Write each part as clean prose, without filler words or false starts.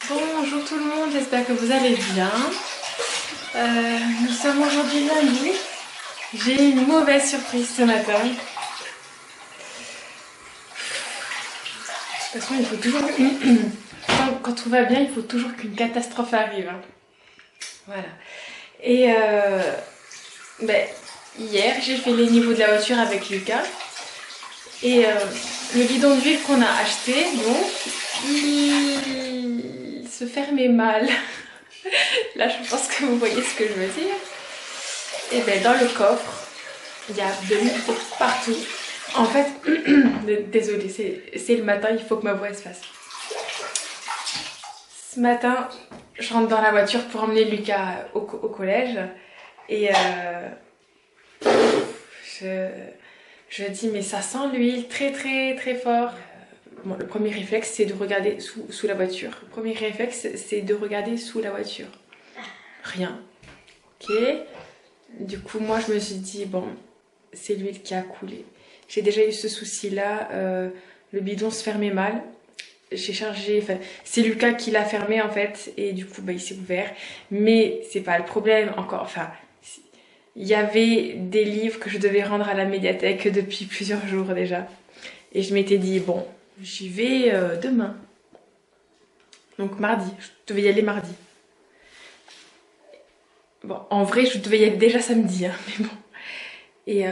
Bonjour tout le monde, j'espère que vous allez bien. Nous sommes aujourd'hui lundi. J'ai une mauvaise surprise ce matin. De toute façon, il faut toujours... Quand tout va bien, il faut toujours qu'une catastrophe arrive. Voilà. Et hier, j'ai fait les niveaux de la voiture avec Lucas. Et le bidon d'huile qu'on a acheté, donc, il se fermait mal. Là, je pense que vous voyez ce que je veux dire. Et bien, dans le coffre, il y a de l'huile partout. En fait, désolée, c'est le matin, il faut que ma voix se fasse. Ce matin, je rentre dans la voiture pour emmener Lucas au collège. Et je dis, mais ça sent l'huile très très très fort. Bon, le premier réflexe, c'est de regarder sous la voiture. Le premier réflexe, c'est de regarder sous la voiture. Rien. Ok. Du coup, moi, je me suis dit, bon, c'est l'huile qui a coulé. J'ai déjà eu ce souci-là. Le bidon se fermait mal. J'ai chargé... Enfin, c'est Lucas qui l'a fermé, en fait. Et du coup, il s'est ouvert. Mais c'est pas le problème. Encore, enfin... Il y avait des livres que je devais rendre à la médiathèque depuis plusieurs jours déjà. Et je m'étais dit, bon, j'y vais demain. Donc mardi. Je devais y aller mardi. Bon, en vrai, je devais y aller déjà samedi, hein, mais bon. Et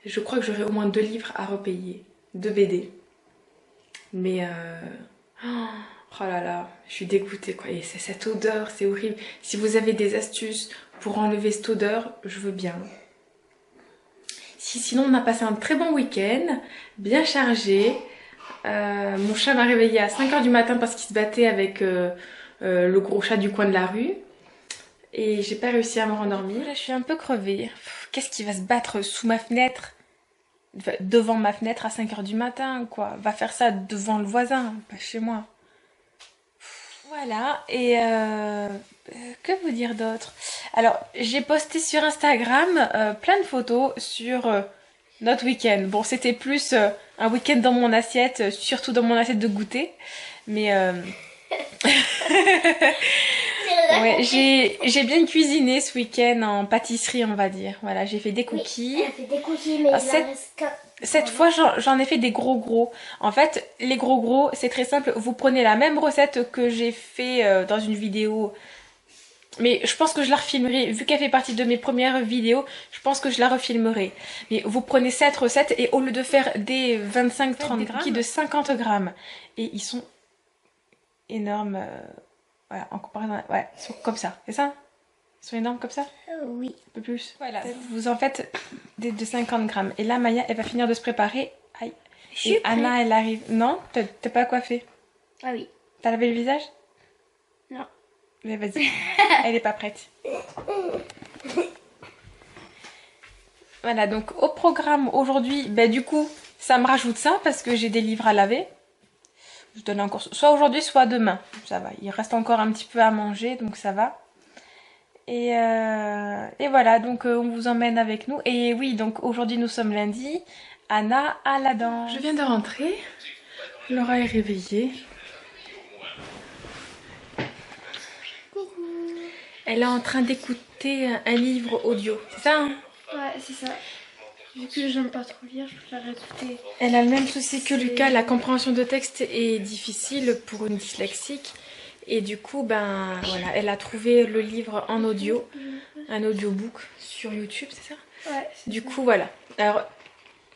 je crois que j'aurai au moins 2 livres à repayer. 2 BD. Mais oh là là, je suis dégoûtée quoi. Et c'est cette odeur, c'est horrible. Si vous avez des astuces pour enlever cette odeur, je veux bien. Sinon, on a passé un très bon week-end, bien chargé. Mon chat m'a réveillée à 5 h du matin parce qu'il se battait avec le gros chat du coin de la rue. Et j'ai pas réussi à me rendormir. Là, je suis un peu crevée. Qu'est-ce qui va se battre sous ma fenêtre, devant ma fenêtre à 5 h du matin, quoi? Va faire ça devant le voisin, pas chez moi. Voilà, et que vous dire d'autre? Alors, j'ai posté sur Instagram plein de photos sur notre week-end. Bon, c'était plus un week-end dans mon assiette, surtout dans mon assiette de goûter. Mais ouais, j'ai bien cuisiné ce week-end en pâtisserie, on va dire. Voilà, j'ai fait des cookies. Oui, elle fait des cookies, mais il en reste qu'un. Cette fois, j'en ai fait des gros. En fait, les gros, c'est très simple. Vous prenez la même recette que j'ai fait dans une vidéo. Mais je pense que je la refilmerai. Vu qu'elle fait partie de mes premières vidéos, je pense que je la refilmerai. Mais vous prenez cette recette et au lieu de faire des 25-30 grammes, de 50 grammes. Et ils sont énormes. Voilà, en comparaison. Ouais, ils sont comme ça. C'est ça? Ils sont énormes comme ça? Oui. Un peu plus. Voilà, vous en faites de 50 grammes. Et là, Maya, elle va finir de se préparer. Aïe. Et Anna, elle arrive. Non, t'es pas coiffée. Ah oui. T'as lavé le visage? Non. Mais vas-y. Elle est pas prête. Voilà, donc au programme aujourd'hui, du coup, ça me rajoute ça parce que j'ai des livres à laver. Je donne encore soit aujourd'hui, soit demain. Ça va. Il reste encore un petit peu à manger, donc ça va. Et voilà, donc on vous emmène avec nous. Et oui, donc aujourd'hui nous sommes lundi. Anna a la dent. Je viens de rentrer. Laura est réveillée. Elle est en train d'écouter un livre audio. C'est ça, hein? Ouais, c'est ça. Vu que j'aime pas trop lire, je préfère écouter. Elle a le même souci que Lucas. La compréhension de texte est difficile pour une dyslexique. Et du coup, voilà, elle a trouvé le livre en audio, un audiobook sur YouTube, c'est ça? Ouais. Du coup, voilà. Alors,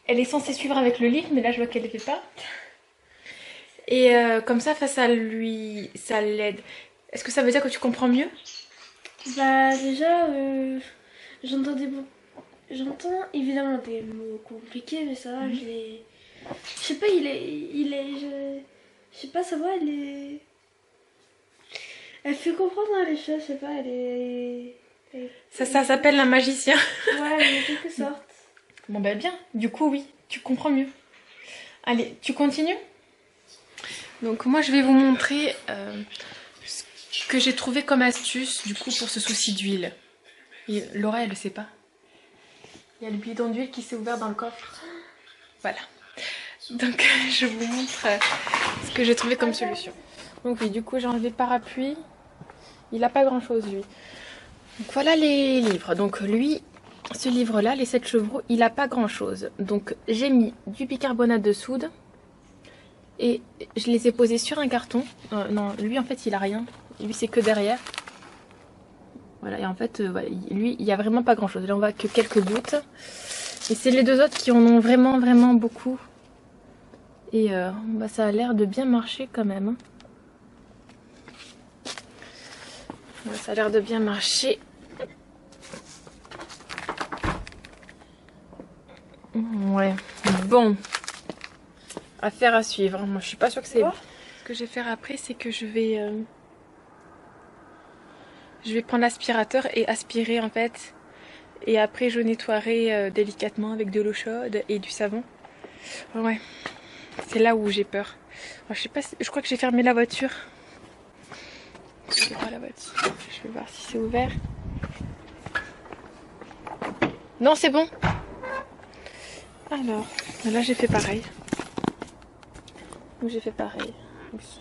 elle est censée suivre avec le livre, mais là, je vois qu'elle ne le fait pas. Et comme ça l'aide. Est-ce que ça veut dire que tu comprends mieux? Bah déjà, j'entends évidemment des mots compliqués, mais ça va, je sais pas, je sais pas, sa voix, elle fait comprendre les choses, je sais pas, Ça s'appelle un magicien. Ouais, mais en quelque sorte. Bon bien, du coup oui, tu comprends mieux. Allez, tu continues? Donc moi je vais vous montrer ce que j'ai trouvé comme astuce du coup pour ce souci d'huile. Laura elle le sait pas. Il y a le bidon d'huile qui s'est ouvert dans le coffre. Voilà. Donc je vous montre ce que j'ai trouvé comme solution. Donc oui, du coup j'ai enlevé le parapluie. Il n'a pas grand chose lui. Donc voilà les livres. Donc lui, ce livre-là, les 7 chevreaux, il n'a pas grand chose. Donc j'ai mis du bicarbonate de soude. Et je les ai posés sur un carton. Non, lui en fait il a rien. Lui c'est que derrière. Voilà, et en fait, voilà, lui il n'y a vraiment pas grand chose. Là on voit que quelques gouttes. Et c'est les deux autres qui en ont vraiment beaucoup. Et bah, ça a l'air de bien marcher quand même. Hein. Ouais, ça a l'air de bien marcher. Ouais, bon. Affaire à suivre. Moi je suis pas sûre que c'est... Ce que je vais faire après, c'est que je vais prendre l'aspirateur et aspirer en fait. Et après je nettoierai délicatement avec de l'eau chaude et du savon. Ouais, c'est là où j'ai peur. Alors, je sais pas, je crois que j'ai fermé la voiture. Je vais voir la voiture. Je vais voir si c'est ouvert. Non, c'est bon. Alors, là j'ai fait pareil. Donc j'ai fait pareil.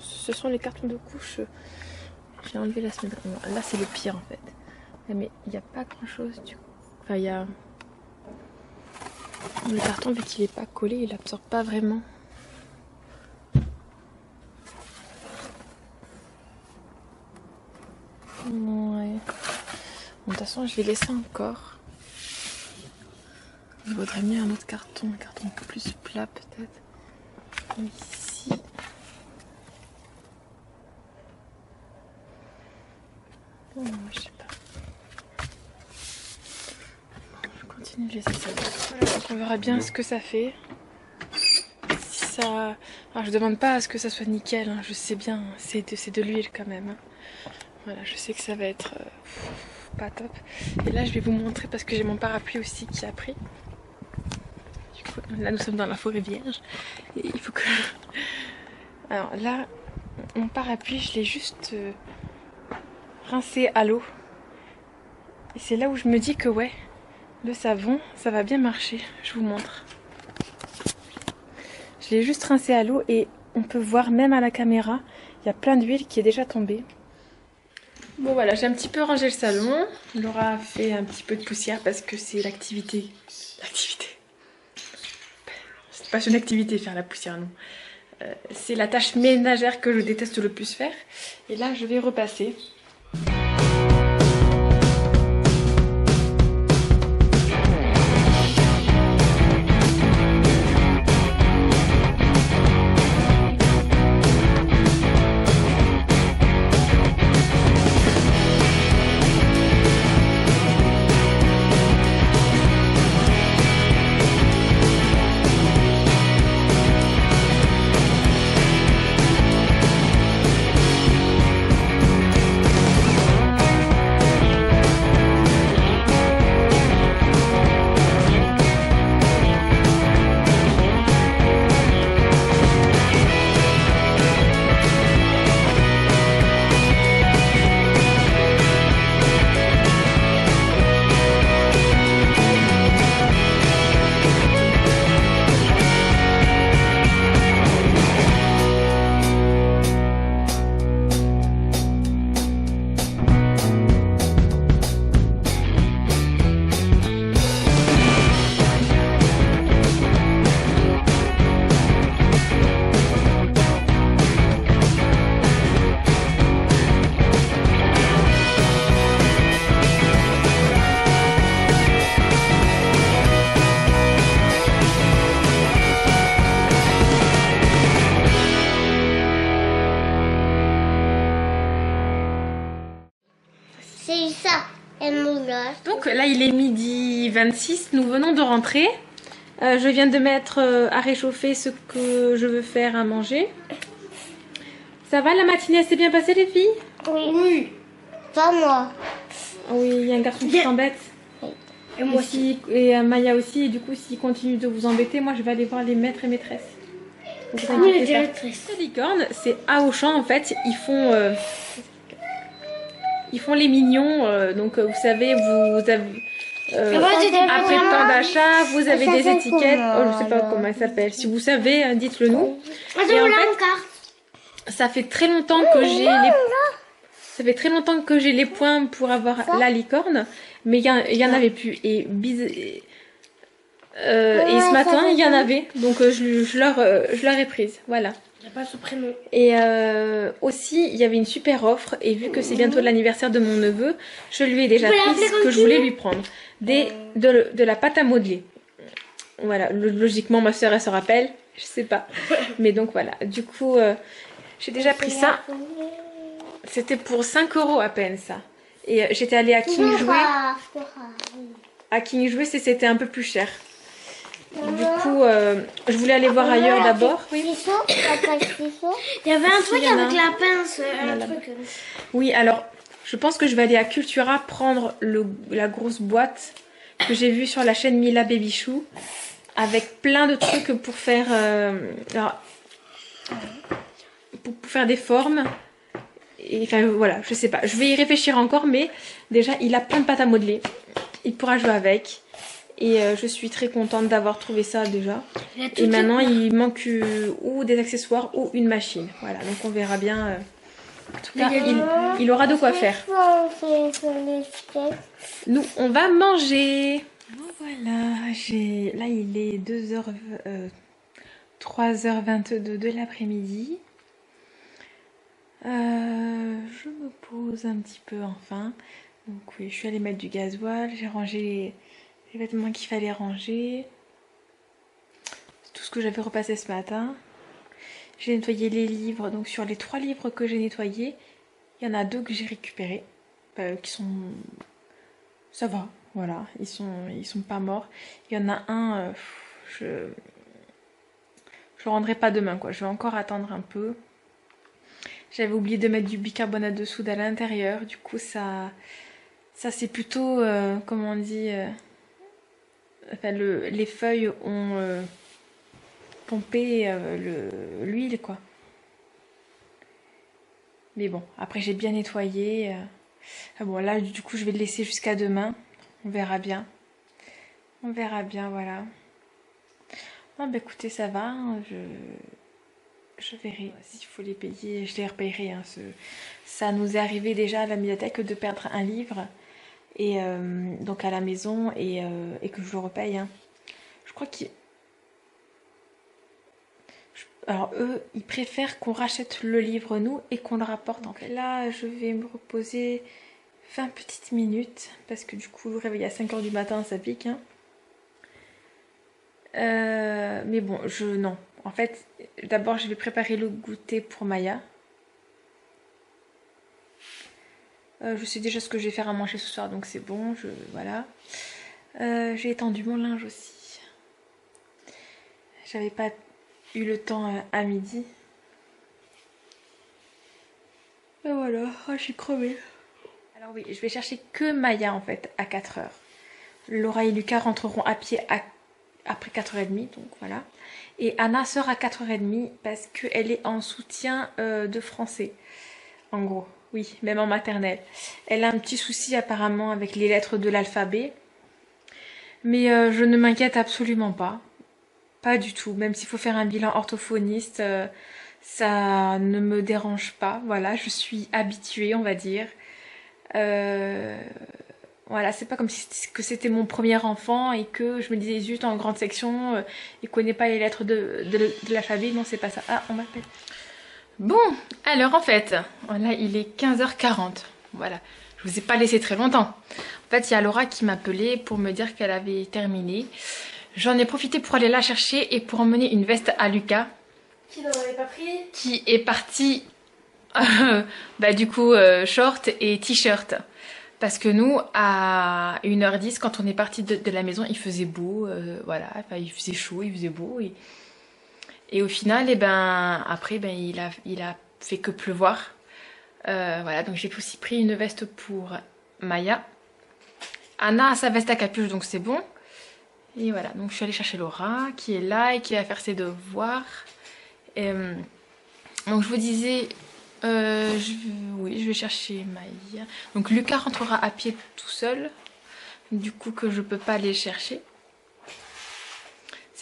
Ce sont les cartons de couche. J'ai enlevé la semaine dernière. Là c'est le pire en fait. Mais il n'y a pas grand chose du coup. Enfin il y a... Le carton vu qu'il n'est pas collé, il absorbe pas vraiment. Ouais. Bon, de toute façon je vais laisser encore. Il vaudrait mieux un autre carton, un carton plus plat peut-être. Ici. Oh, je sais pas. Je continue de laisser ça. Voilà, donc on verra bien ce que ça fait. Si ça... Alors je demande pas à ce que ça soit nickel, hein. Je sais bien, c'est de l'huile quand même. Hein. Voilà, je sais que ça va être pas top. Et là je vais vous montrer parce que j'ai mon parapluie aussi qui a pris. Du coup, là nous sommes dans la forêt vierge. Et il faut que... Alors là, mon parapluie, je l'ai juste... rincé à l'eau. Et c'est là où je me dis que ouais, le savon, ça va bien marcher. Je vous montre. Je l'ai juste rincé à l'eau et on peut voir même à la caméra, il y a plein d'huile qui est déjà tombée. Bon voilà, j'ai un petit peu rangé le salon. Laura a fait un petit peu de poussière parce que c'est l'activité. L'activité. C'est pas une activité faire la poussière, non. C'est la tâche ménagère que je déteste le plus faire. Et là, je vais repasser. C'est ça, elle me lâche. Donc là il est midi 26, nous venons de rentrer. Je viens de mettre à réchauffer ce que je veux faire à manger. Ça va, la matinée elle s'est bien passée les filles? Oui. Pas moi. Oui, il y a un garçon qui s'embête. Et moi aussi. Et Maya aussi, et du coup s'il continue de vous embêter, moi je vais aller voir les maîtres et maîtresses. Vous Oui, inquiétez pas. directrice. Les licornes, c'est à Auchan en fait, ils font les mignons, donc vous savez, vous avez... après tant d'achats, vous avez des étiquettes. Oh, je sais pas comment elle s'appelle. Si vous savez, dites-le nous. Et en fait, ça fait très longtemps que j'ai les... Ça fait très longtemps que j'ai les points pour avoir la licorne, mais il y en avait plus. Et ce matin, il y en avait, donc je leur ai prise, voilà. Il n'y a pas ce prénom. Et aussi, il y avait une super offre, et vu que c'est bientôt l'anniversaire de mon neveu, je lui ai déjà pris ce que je voulais lui prendre. De la pâte à modeler. Voilà, logiquement, ma soeur, elle se rappelle, je sais pas. Mais donc voilà, du coup, j'ai déjà pris ça. C'était pour 5 € à peine, ça. Et j'étais allée à King Jouet. À King Jouet, c'était un peu plus cher. Du coup, je voulais aller voir ailleurs d'abord. Oui. Il y avait un truc avec la pince. Oui, alors, je pense que je vais aller à Cultura prendre la grosse boîte que j'ai vue sur la chaîne Mila Baby Chou. Avec plein de trucs pour faire... pour faire des formes. Et, enfin, voilà, je sais pas. Je vais y réfléchir encore, mais déjà, il a plein de pâtes à modeler. Il pourra jouer avec. Et je suis très contente d'avoir trouvé ça déjà. Et maintenant, il manque ou des accessoires ou une machine. Voilà, donc on verra bien. En tout cas, il aura de quoi faire. Nous, on va manger. Voilà, là, il est 3h22 de l'après-midi. Je me pose un petit peu enfin. Donc oui, je suis allée mettre du gasoil. J'ai rangé les vêtements qu'il fallait ranger. C'est tout ce que j'avais repassé ce matin. J'ai nettoyé les livres. Donc sur les 3 livres que j'ai nettoyés, il y en a 2 que j'ai récupérés. Qui sont... Ça va, voilà. Ils sont pas morts. Il y en a un... je le rendrai pas demain, quoi. Je vais encore attendre un peu. J'avais oublié de mettre du bicarbonate de soude à l'intérieur. Du coup, ça c'est plutôt... comment on dit... enfin, les feuilles ont pompé l'huile, quoi. Mais bon, après j'ai bien nettoyé. Bon, là, du coup, je vais le laisser jusqu'à demain. On verra bien. On verra bien, voilà. Non, bah écoutez, ça va. Hein, je verrai. S'il faut les payer, je les repayerai. Hein, ça nous est arrivé déjà à la médiathèque de perdre un livre. Et donc à la maison et que je le repaye. Hein. Je crois qu'ils... Alors eux, ils préfèrent qu'on rachète le livre nous et qu'on le rapporte. Donc là, je vais me reposer 20 petites minutes parce que du coup, le réveil à 5h du matin, ça pique. Hein. Mais bon, non. En fait, d'abord, je vais préparer le goûter pour Maya. Je sais déjà ce que je vais faire à manger ce soir, donc c'est bon. Voilà. J'ai étendu mon linge aussi. J'avais pas eu le temps à midi. Et voilà, je suis crevée. Alors oui, je vais chercher que Maya en fait à 4h. Laura et Lucas rentreront à pied après 4h30, donc voilà. Et Anna sera à 4h30 parce qu'elle est en soutien de français, en gros. Oui, même en maternelle. Elle a un petit souci apparemment avec les lettres de l'alphabet. Mais je ne m'inquiète absolument pas. Pas du tout. Même s'il faut faire un bilan orthophoniste, ça ne me dérange pas. Voilà, je suis habituée, on va dire. Voilà, c'est pas comme si c'était mon premier enfant et que je me disais zut en grande section, il connaît pas les lettres de l'alphabet. Non, c'est pas ça. Ah, on m'appelle. Bon, alors en fait, là il est 15h40. Voilà, je vous ai pas laissé très longtemps. En fait, il y a Laura qui m'appelait pour me dire qu'elle avait terminé. J'en ai profité pour aller la chercher et pour emmener une veste à Lucas. Qui n'en avait pas pris. Qui est parti, du coup, short et t-shirt. Parce que nous, à 1h10, quand on est parti de la maison, il faisait beau, voilà, enfin, il faisait chaud, il faisait beau. Et au final, après, il a fait que pleuvoir. Voilà, donc j'ai aussi pris une veste pour Maya. Anna a sa veste à capuche, donc c'est bon. Et voilà, donc je suis allée chercher Laura, qui est là et qui va faire ses devoirs. Donc je vous disais, je vais chercher Maya. Donc Lucas rentrera à pied tout seul, du coup que je peux pas aller chercher.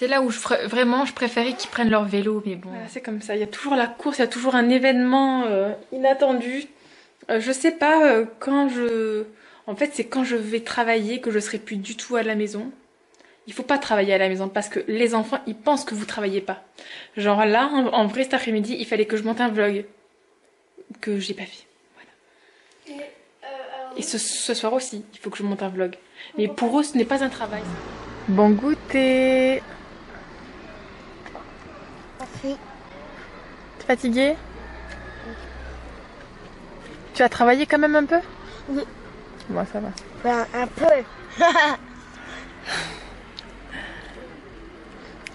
C'est là où vraiment je préférais qu'ils prennent leur vélo, mais bon. Voilà, c'est comme ça, il y a toujours la course, il y a toujours un événement inattendu. Je sais pas quand je... En fait, c'est quand je vais travailler que je serai plus du tout à la maison. Il faut pas travailler à la maison parce que les enfants, ils pensent que vous travaillez pas. Genre là, en vrai, cet après-midi, il fallait que je monte un vlog que j'ai pas fait. Voilà. Et ce soir aussi, il faut que je monte un vlog. Mais pour eux, ce n'est pas un travail. Bon goûter. Merci. T'es fatiguée? Tu as travaillé quand même un peu? Oui. Bon, ça va. Ben, un peu.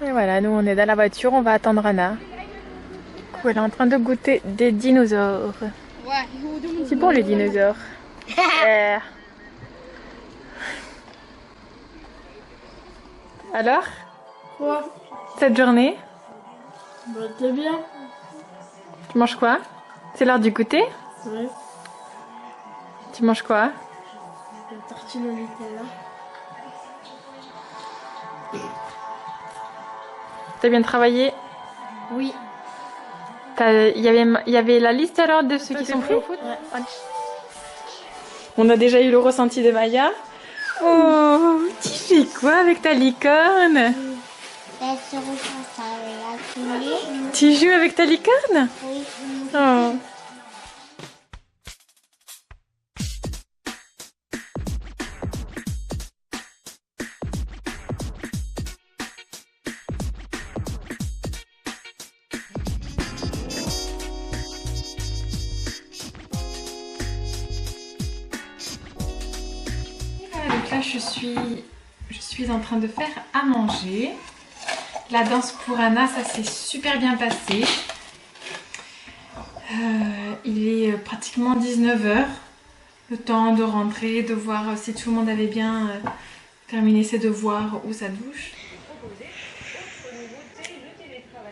Et voilà, nous on est dans la voiture, on va attendre Anna. Du coup, elle est en train de goûter des dinosaures. C'est bon les dinosaures. Alors? Quoi? Cette journée? Bah, t'es bien. Tu manges quoi? C'est l'heure du goûter? Ouais. Tu manges quoi? La tartine au Nutella. T'as bien travaillé? Oui. Il y avait la liste alors de ceux qui sont pris au foot? Ouais. On a déjà eu le ressenti de Maya. Oh, tu fais quoi avec ta licorne? La souris, ça va la souris. Tu joues avec ta licorne? Oui. Oh. Donc là, je suis en train de faire à manger. La danse pour Anna, ça s'est super bien passé. Il est pratiquement 19 h. Le temps de rentrer, de voir si tout le monde avait bien terminé ses devoirs ou sa douche.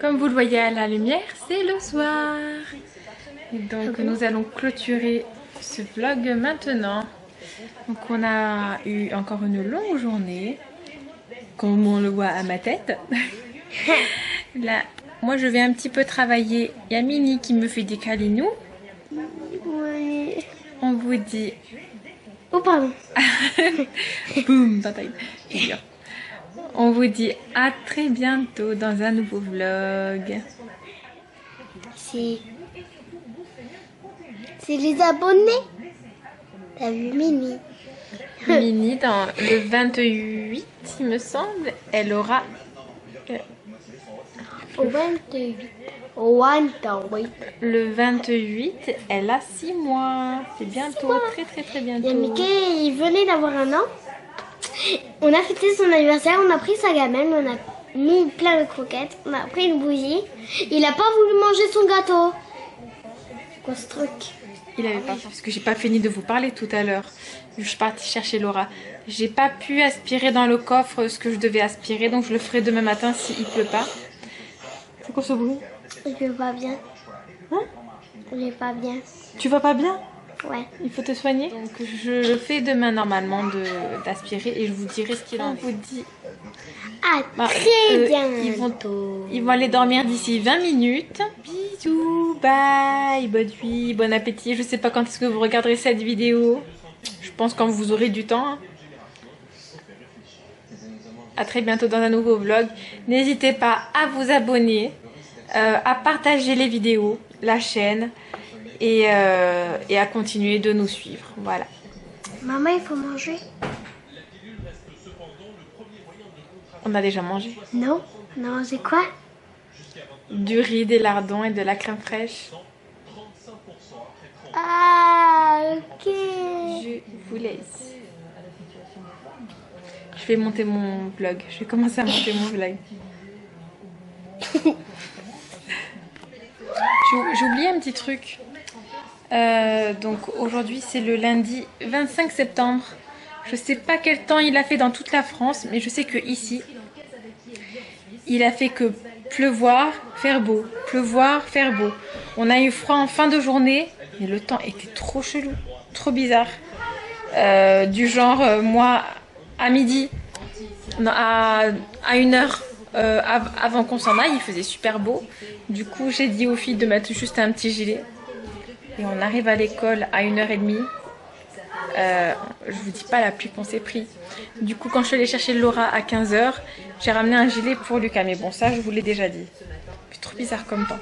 Comme vous le voyez à la lumière, c'est le soir. Donc nous allons clôturer ce vlog maintenant. Donc on a eu encore une longue journée, comme on le voit à ma tête. Là, moi je vais un petit peu travailler. Il y a Mini qui me fait des câlinous. Oui. On vous dit... Oh, pardon. Boum, dans ta figure. On vous dit à très bientôt dans un nouveau vlog. C'est les abonnés. T'as vu Mini? Mini, dans le 28, il me semble, elle aura... Au 28. Au 28. Le 28, elle a 6 mois. C'est bientôt, très bientôt. Et Mickey, il venait d'avoir un an. On a fêté son anniversaire, on a pris sa gamelle, on a mis plein de croquettes, on a pris une bougie. Il a pas voulu manger son gâteau. C'est quoi ce truc? Il avait pas, parce que j'ai pas fini de vous parler tout à l'heure. Je suis partie chercher Laura. J'ai pas pu aspirer dans le coffre ce que je devais aspirer, donc je le ferai demain matin s'il pleut pas. C'est quoi ce bruit? Je vais pas bien. Hein? Je vais pas bien. Tu vas pas bien? Ouais. Il faut te soigner. Donc je le fais demain normalement d'aspirer et je vous dirai ce qu'il en est. On vous dit. Ah, très bien. Ils vont aller dormir d'ici 20 minutes. Bisous, bye, bonne nuit, bon appétit. Je sais pas quand est-ce que vous regarderez cette vidéo. Je pense quand vous aurez du temps. À très bientôt dans un nouveau vlog. N'hésitez pas à vous abonner, à partager les vidéos, la chaîne et à continuer de nous suivre. Voilà. Maman, il faut manger. On a déjà mangé. Non. Non, c'est quoi? Du riz, des lardons et de la crème fraîche. Ah, ok. Je vous laisse. Je vais monter mon vlog. Je vais commencer à monter mon vlog. J'ai oublié un petit truc. Donc aujourd'hui c'est le lundi 25 septembre. Je sais pas quel temps il a fait dans toute la France, mais je sais que ici il a fait que pleuvoir, faire beau, pleuvoir, faire beau. On a eu froid en fin de journée, mais le temps était trop chelou, trop bizarre. Du genre moi à midi, non, à 1h avant qu'on s'en aille, il faisait super beau. Du coup, j'ai dit aux filles de mettre juste un petit gilet. Et on arrive à l'école à 1h30. Je vous dis pas la pluie qu'on s'est pris. Du coup, quand je suis allée chercher Laura à 15h, j'ai ramené un gilet pour Lucas. Mais bon, ça, je vous l'ai déjà dit. C'est trop bizarre comme temps.